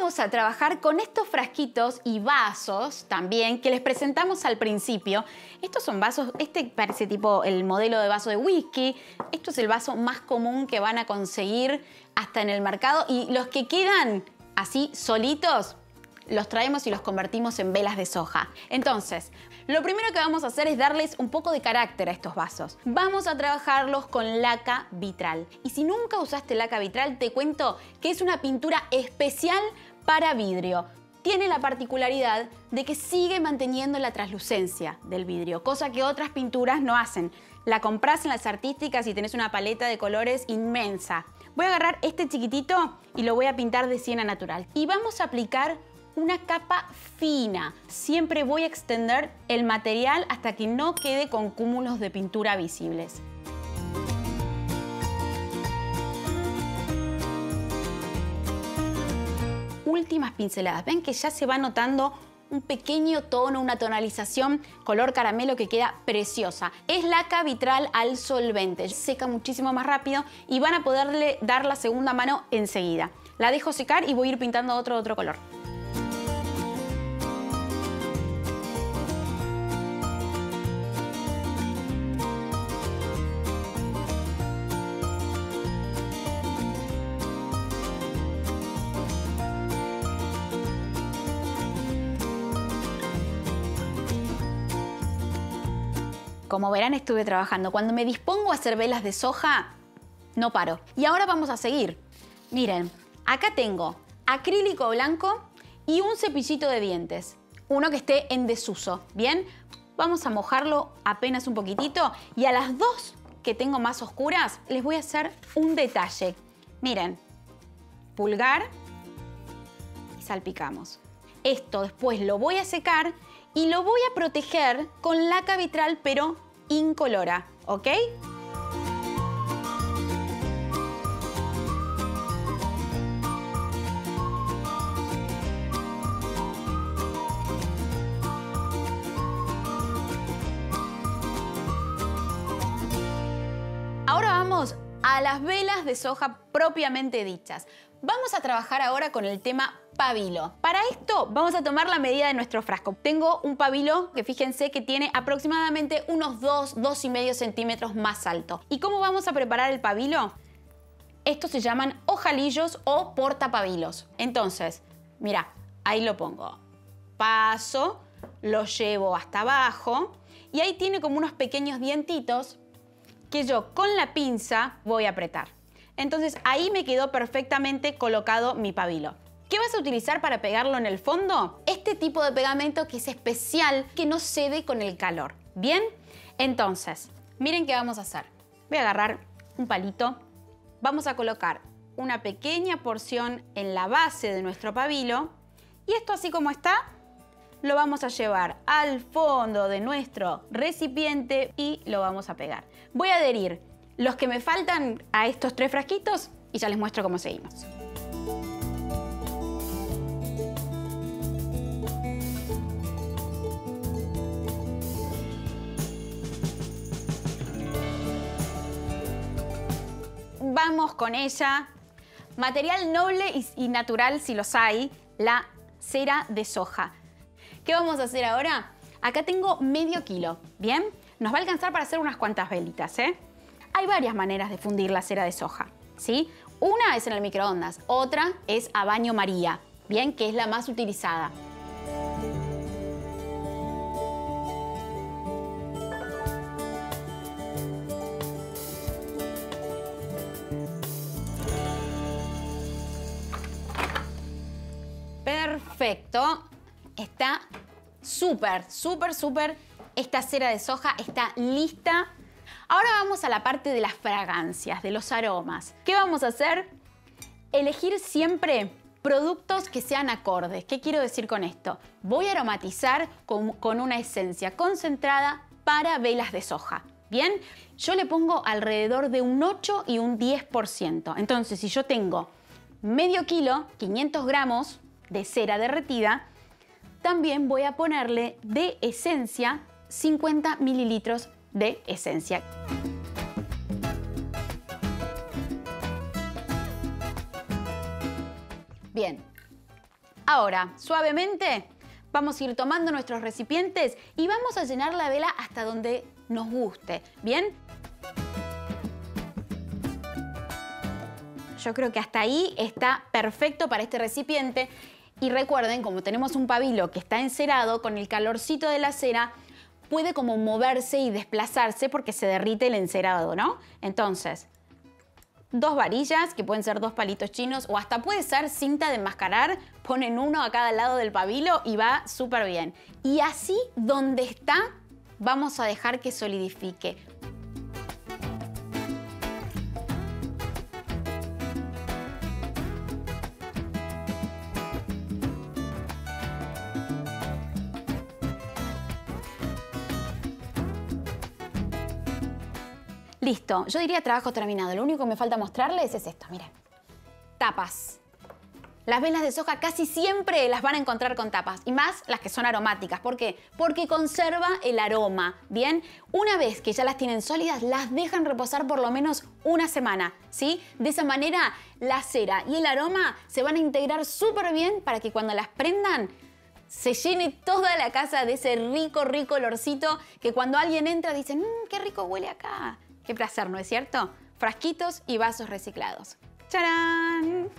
vamos a trabajar con estos frasquitos y vasos también que les presentamos al principio. Estos son vasos, este parece tipo el modelo de vaso de whisky. Esto es el vaso más común que van a conseguir hasta en el mercado y los que quedan así solitos los traemos y los convertimos en velas de soja. Entonces, lo primero que vamos a hacer es darles un poco de carácter a estos vasos. Vamos a trabajarlos con laca vitral. Y si nunca usaste laca vitral, te cuento que es una pintura especial para vidrio. Tiene la particularidad de que sigue manteniendo la translucencia del vidrio, cosa que otras pinturas no hacen. La compras en las artísticas y tenés una paleta de colores inmensa. Voy a agarrar este chiquitito y lo voy a pintar de siena natural. Y vamos a aplicar una capa fina. Siempre voy a extender el material hasta que no quede con cúmulos de pintura visibles. Últimas pinceladas. Ven que ya se va notando un pequeño tono, una tonalización color caramelo que queda preciosa. Es laca vitral al solvente. Seca muchísimo más rápido y van a poderle dar la segunda mano enseguida. La dejo secar y voy a ir pintando otro color. Como verán, estuve trabajando. Cuando me dispongo a hacer velas de soja, no paro. Y ahora vamos a seguir. Miren, acá tengo acrílico blanco y un cepillito de dientes. Uno que esté en desuso, ¿bien? Vamos a mojarlo apenas un poquitito y a las dos que tengo más oscuras les voy a hacer un detalle. Miren, pulgar y salpicamos. Esto después lo voy a secar y lo voy a proteger con laca vitral, pero incolora, ¿ok? Ahora vamos a las velas de soja propiamente dichas. Vamos a trabajar ahora con el tema pabilo. Para esto vamos a tomar la medida de nuestro frasco. Tengo un pabilo que fíjense que tiene aproximadamente unos 2,5 centímetros más alto. ¿Y cómo vamos a preparar el pabilo? Estos se llaman ojalillos o portapabilos. Entonces, mira, ahí lo pongo. Paso, lo llevo hasta abajo y ahí tiene como unos pequeños dientitos que yo con la pinza voy a apretar. Entonces ahí me quedó perfectamente colocado mi pabilo. ¿Qué vas a utilizar para pegarlo en el fondo? Este tipo de pegamento que es especial, que no cede con el calor. ¿Bien? Entonces, miren qué vamos a hacer. Voy a agarrar un palito. Vamos a colocar una pequeña porción en la base de nuestro pabilo. Y esto así como está, lo vamos a llevar al fondo de nuestro recipiente y lo vamos a pegar. Voy a adherir los que me faltan a estos 3 frasquitos y ya les muestro cómo seguimos. Vamos con ella. Material noble y natural, si los hay, la cera de soja. ¿Qué vamos a hacer ahora? Acá tengo medio kilo, ¿bien? Nos va a alcanzar para hacer unas cuantas velitas, ¿eh? Hay varias maneras de fundir la cera de soja, ¿sí? Una es en el microondas, otra es a baño María, ¿bien? Que es la más utilizada. Perfecto. Está súper. Esta cera de soja está lista. Ahora vamos a la parte de las fragancias, de los aromas. ¿Qué vamos a hacer? Elegir siempre productos que sean acordes. ¿Qué quiero decir con esto? Voy a aromatizar con una esencia concentrada para velas de soja. ¿Bien? Yo le pongo alrededor de un 8 y un 10%. Entonces, si yo tengo medio kilo, 500 gramos de cera derretida, también voy a ponerle de esencia 50 mililitros de esencia. Bien, Ahora, suavemente, vamos a ir tomando nuestros recipientes y vamos a llenar la vela hasta donde nos guste, ¿bien? Yo creo que hasta ahí está perfecto para este recipiente. Y recuerden, como tenemos un pabilo que está encerado, con el calorcito de la cera puede como moverse y desplazarse porque se derrite el encerado, ¿no? Entonces, 2 varillas, que pueden ser 2 palitos chinos o hasta puede ser cinta de enmascarar, ponen uno a cada lado del pabilo y va súper bien. Y así, donde está, vamos a dejar que solidifique. Listo, yo diría trabajo terminado. Lo único que me falta mostrarles es esto, miren. Tapas. Las velas de soja casi siempre las van a encontrar con tapas, y más las que son aromáticas. ¿Por qué? Porque conserva el aroma, ¿bien? Una vez que ya las tienen sólidas, las dejan reposar por lo menos una semana, ¿sí? De esa manera, la cera y el aroma se van a integrar súper bien para que cuando las prendan, se llene toda la casa de ese rico, rico olorcito que cuando alguien entra dice, qué rico huele acá. Qué placer, ¿no es cierto? Frasquitos y vasos reciclados. ¡Charán!